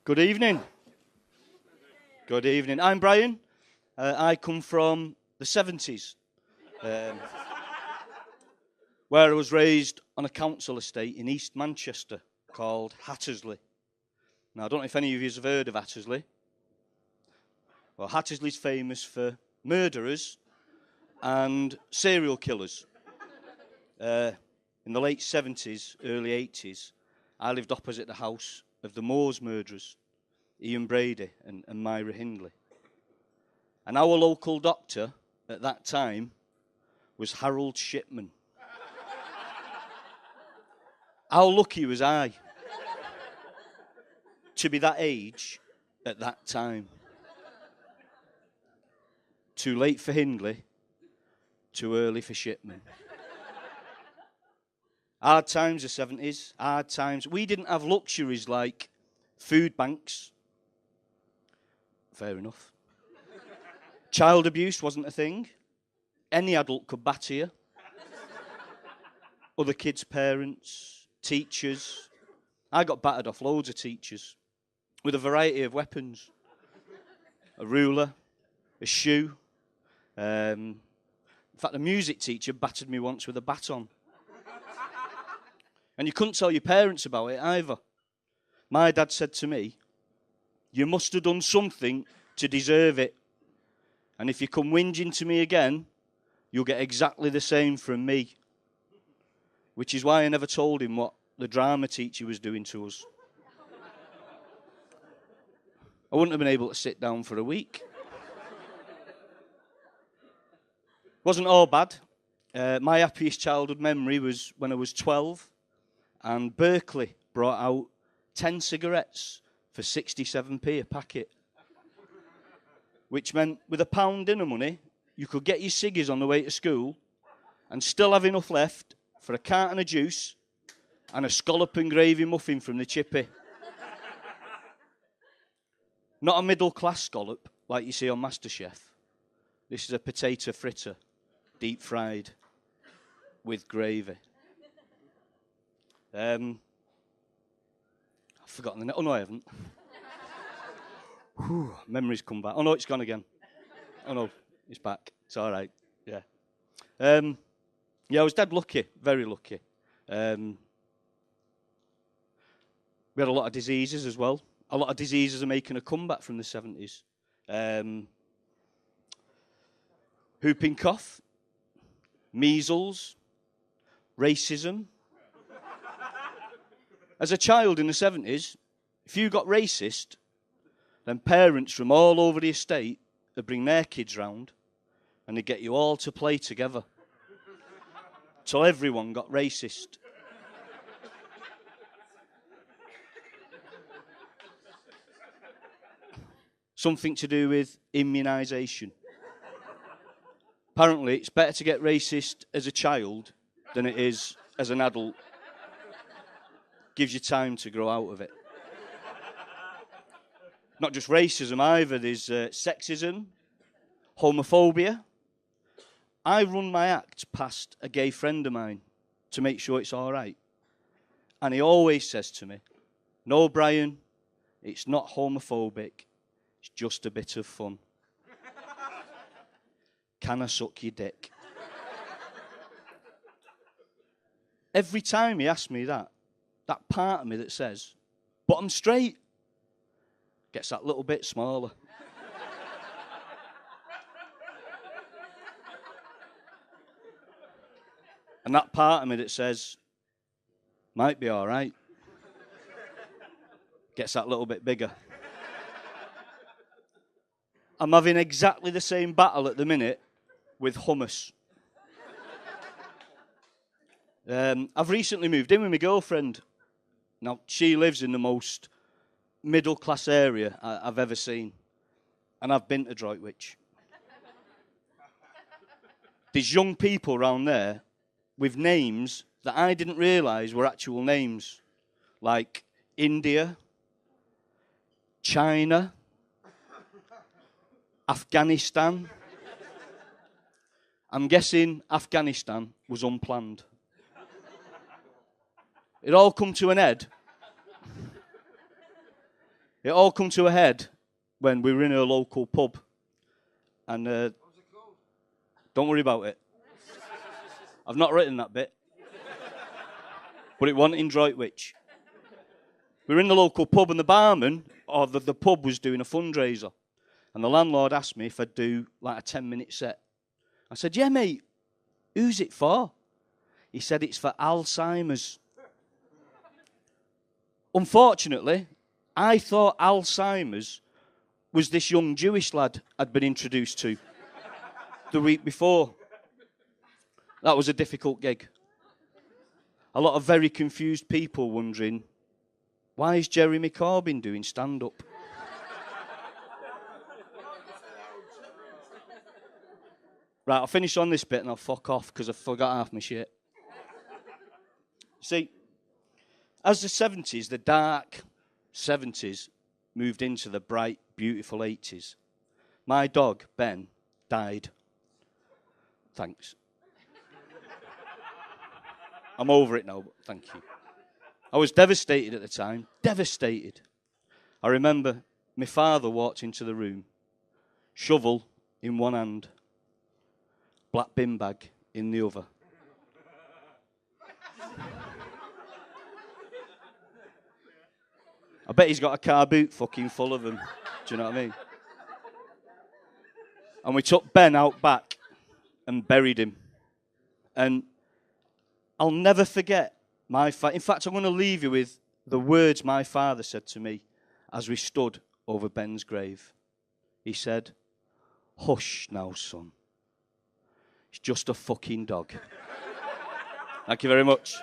Good evening. Good evening. I'm Brian. I come from the 70s, where I was raised on a council estate in East Manchester called Hattersley. Now, I don't know if any of you have heard of Hattersley. Well, Hattersley's famous for murderers and serial killers. In the late 70s, early 80s, I lived opposite the house of the Moors murderers, Ian Brady and Myra Hindley. And our local doctor at that time was Harold Shipman. How lucky was I to be that age at that time? Too late for Hindley, too early for Shipman. Hard times, the 70s, hard times. We didn't have luxuries like food banks. Fair enough. Child abuse wasn't a thing. Any adult could batter you. Other kids' parents, teachers. I got battered off loads of teachers with a variety of weapons. A ruler, a shoe. In fact, a music teacher battered me once with a baton. And you couldn't tell your parents about it either. My dad said to me, "You must have done something to deserve it. And if you come whinging to me again, you'll get exactly the same from me." Which is why I never told him what the drama teacher was doing to us. I wouldn't have been able to sit down for a week. Wasn't all bad. My happiest childhood memory was when I was 12. And Berkeley brought out 10 cigarettes for 67p a packet. Which meant with £1 dinner money, you could get your ciggies on the way to school and still have enough left for a carton of juice and a scallop and gravy muffin from the chippy. Not a middle-class scallop like you see on MasterChef. This is a potato fritter, deep fried with gravy. I've forgotten the name. Oh, no, I haven't. Whew, memories come back. Oh, no, it's gone again. Oh, no, it's back. It's all right. Yeah. I was dead lucky, very lucky. We had a lot of diseases as well. A lot of diseases are making a comeback from the 70s. Whooping cough, measles, racism. As a child in the 70s, if you got racist, then parents from all over the estate would bring their kids round and they'd get you all to play together. So everyone got racist. Something to do with immunisation. Apparently, it's better to get racist as a child than it is as an adult. Gives you time to grow out of it. Not just racism either, there's sexism, homophobia. I run my act past a gay friend of mine to make sure it's all right. And he always says to me, "No, Brian, it's not homophobic, it's just a bit of fun." Can I suck your dick? Every time he asks me that part of me that says, "But I'm straight," gets that little bit smaller. And that part of me that says, "Might be all right," gets that little bit bigger. I'm having exactly the same battle at the minute with hummus. I've recently moved in with my girlfriend. Now, she lives in the most middle-class area I've ever seen. And I've been to Droitwich. There's young people around there with names that I didn't realise were actual names. Like India, China, Afghanistan. I'm guessing Afghanistan was unplanned. It all come to an head It all come to a head when we were in a local pub. And don't worry about it. I've not written that bit. But it wasn't in Droitwich. We were in the local pub and the barman, or the pub was doing a fundraiser. And the landlord asked me if I'd do like a 10-minute set. I said, yeah, mate, who's it for? He said, it's for Alzheimer's. Unfortunately, I thought Alzheimer's was this young Jewish lad I'd been introduced to the week before. That was a difficult gig. A lot of very confused people wondering, why is Jeremy Corbyn doing stand-up? Right, I'll finish on this bit and I'll fuck off because I forgot half my shit. See, as the 70s, the dark 70s, moved into the bright, beautiful 80s, my dog, Ben, died. Thanks. I'm over it now, but thank you. I was devastated at the time, devastated. I remember my father walked into the room, shovel in one hand, black bin bag in the other. I bet he's got a car boot fucking full of them. Do you know what I mean? And we took Ben out back and buried him. And I'll never forget in fact, I'm going to leave you with the words my father said to me as we stood over Ben's grave. He said, hush now, son. It's just a fucking dog. Thank you very much.